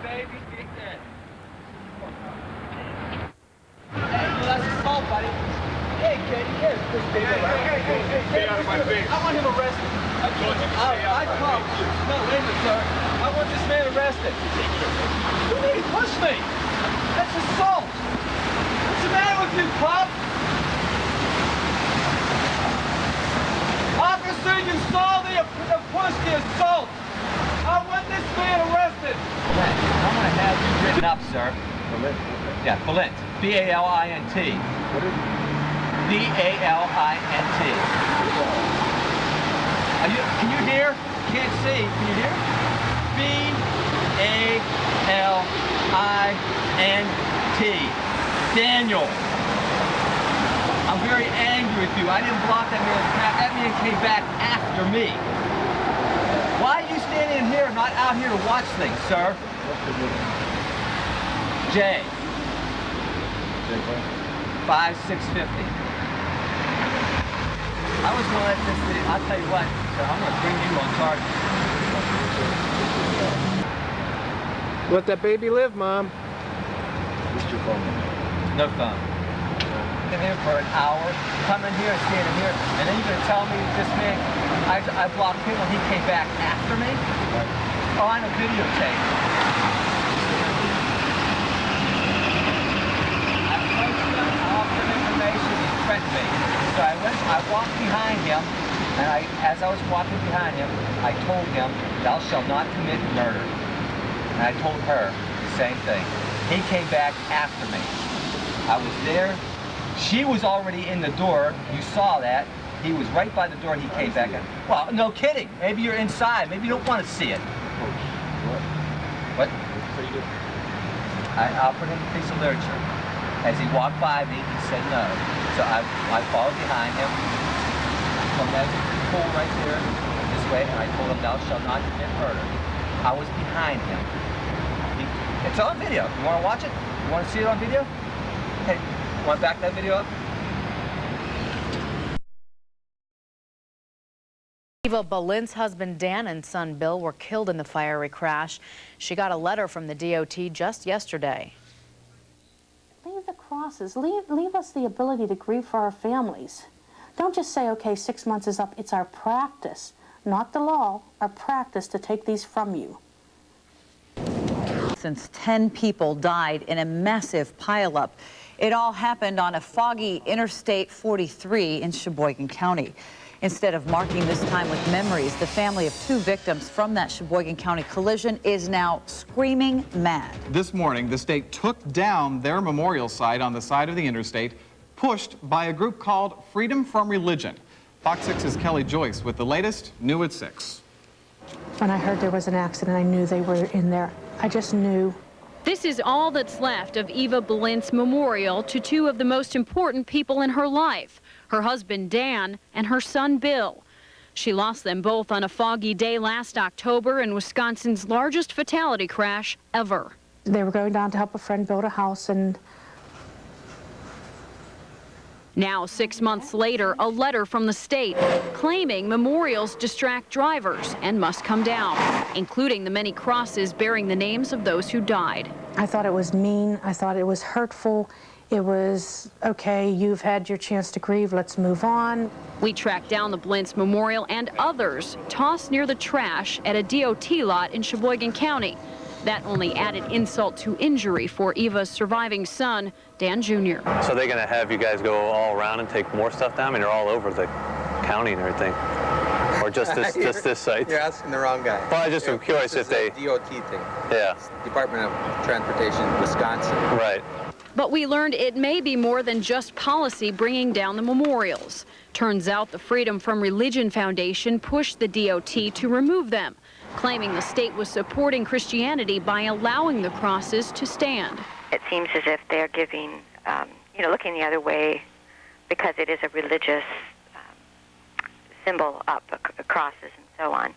baby. Hey, well, that's assault, buddy. Hey, kid, here. Hey, out of my face. I want him arrested. I told you to stay out of my face. No, wait a minute, sir. I want this man arrested. You need to push me. That's assault. What's the matter with you, pup? Officer, you saw the push, the assault. I want this man arrested. I'm going to have you written up, sir. Balint? Yeah, Balint. B-A-L-I-N-T. What is it? B-A-L-I-N-T. Can you hear? Can't see. Can you hear? B-A-L-I-N-T. Daniel. I'm very angry with you. I didn't block that man's path. That man came back after me. Why are you standing in here, not out here to watch things, sir? What's the name? J. J. 5650. I was going to let this thing, I'll tell you what, sir, I'm going to bring you on charge. Let that baby live, Mom. What's your phone number? No phone. In here for an hour, come in here and stand in here, and then you're going to tell me this man, I blocked him when he came back after me? Right. Oh, I know videotape. I approached him, I offered him information, he threatened me. So I walked behind him, and as I was walking behind him, I told him, thou shalt not commit murder. And I told her the same thing. He came back after me. I was there. She was already in the door. You saw that. He was right by the door. He came back in. Well, no kidding. Maybe you're inside. Maybe you don't want to see it. What? I offered him a piece of literature. As he walked by me, he said no. So I followed behind him from that pole right there this way, and I told him, thou shalt not commit murder. I was behind him. It's on video. You want to watch it? You want to see it on video? Hey. Want to back that video up? Eva Balint's husband Dan and son Bill were killed in the fiery crash. She got a letter from the DOT just yesterday. Leave the crosses. Leave us the ability to grieve for our families. Don't just say, okay, 6 months is up. It's our practice, not the law, our practice to take these from you. Since 10 people died in a massive pileup. It all happened on a foggy Interstate 43 in Sheboygan County. Instead of marking this time with memories, the family of 2 victims from that Sheboygan County collision is now screaming mad. This morning, the state took down their memorial site on the side of the interstate, pushed by a group called Freedom from Religion. Fox 6's Kelly Joyce with the latest, new at 6. When I heard there was an accident, I knew they were in there. I just knew. This is all that's left of Eva Balint's memorial to 2 of the most important people in her life, her husband Dan and her son Bill. She lost them both on a foggy day last October in Wisconsin's largest fatality crash ever. They were going down to help a friend build a house, and now, 6 months later, a letter from the state claiming memorials distract drivers and must come down, including the many crosses bearing the names of those who died. I thought it was mean. I thought it was hurtful. It was, okay, you've had your chance to grieve. Let's move on. We tracked down the Balint's memorial and others tossed near the trash at a DOT lot in Sheboygan County. That only added insult to injury for Eva's surviving son, Dan Jr. So they're going to have you guys go all around and take more stuff down? I mean, you're all over the county and everything. Or just this site? You're asking the wrong guy. Well, I just am curious if they... DOT thing. Yeah. It's Department of Transportation, Wisconsin. Right. But we learned it may be more than just policy bringing down the memorials. Turns out the Freedom from Religion Foundation pushed the DOT to remove them, claiming the state was supporting Christianity by allowing the crosses to stand. It seems as if they're giving, looking the other way because it is a religious symbol up, crosses and so on.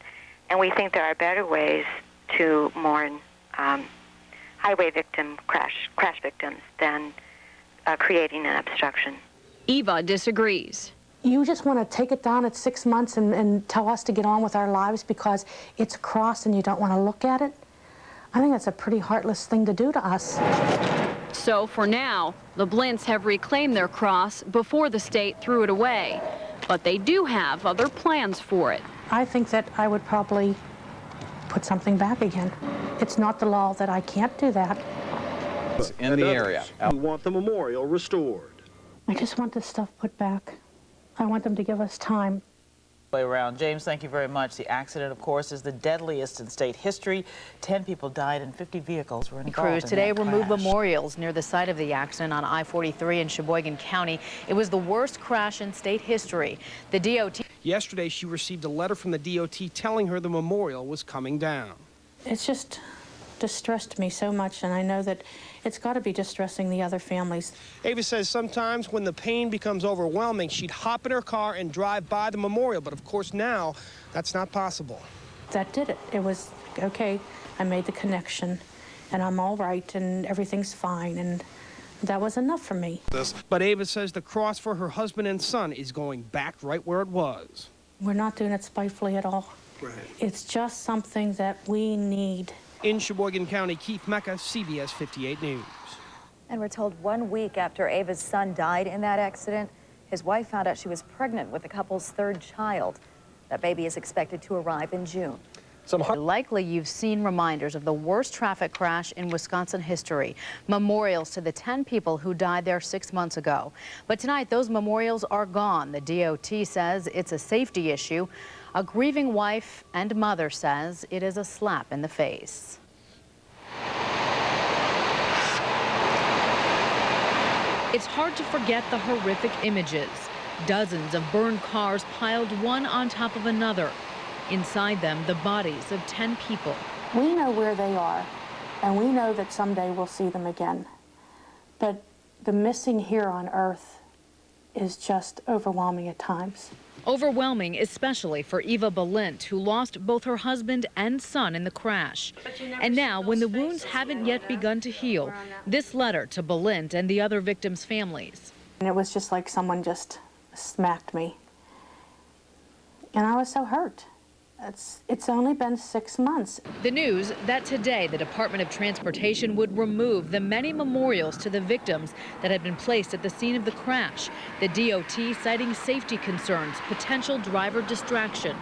And we think there are better ways to mourn highway crash victims than creating an obstruction. Eva disagrees. You just want to take it down at 6 months and tell us to get on with our lives because it's a cross and you don't want to look at it? I think that's a pretty heartless thing to do to us. So for now, the Balints have reclaimed their cross before the state threw it away. But they do have other plans for it. I think that I would probably put something back again. It's not the law that I can't do that. In the area. We want the memorial restored. I just want this stuff put back. I want them to give us time. Way around. James, thank you very much. The accident, of course, is the deadliest in state history. 10 people died and 50 vehicles were involved. Crews today removed crash. memorials near the site of the accident on I-43 in Sheboygan County. It was the worst crash in state history. The DOT. Yesterday, she received a letter from the DOT telling her the memorial was coming down. It's just distressed me so much, and I know that it's got to be distressing the other families. Ava says sometimes when the pain becomes overwhelming, she'd hop in her car and drive by the memorial, but of course now that's not possible. That did it. It was, okay, I made the connection, and I'm all right, and everything's fine, and that was enough for me. But Ava says the cross for her husband and son is going back right where it was. We're not doing it spitefully at all. Right. It's just something that we need. In Sheboygan County, Keith Mecca, CBS 58 News. And we're told 1 week after Ava's son died in that accident, his wife found out she was pregnant with the couple's third child. That baby is expected to arrive in June. Likely you've seen reminders of the worst traffic crash in Wisconsin history. Memorials to the 10 people who died there 6 months ago. But tonight, those memorials are gone. The DOT says it's a safety issue. A grieving wife and mother says it is a slap in the face. It's hard to forget the horrific images. Dozens of burned cars piled one on top of another. Inside them, the bodies of 10 people. We know where they are, and we know that someday we'll see them again. But the missing here on Earth is just overwhelming at times. Overwhelming, especially for Eva Balint, who lost both her husband and son in the crash. And now, when the wounds haven't yet begun to heal, this letter to Balint and the other victims' families. And it was just like someone just smacked me. And I was so hurt. It's only been 6 months. The news that today the Department of Transportation would remove the many memorials to the victims that had been placed at the scene of the crash. The DOT citing safety concerns, potential driver distraction.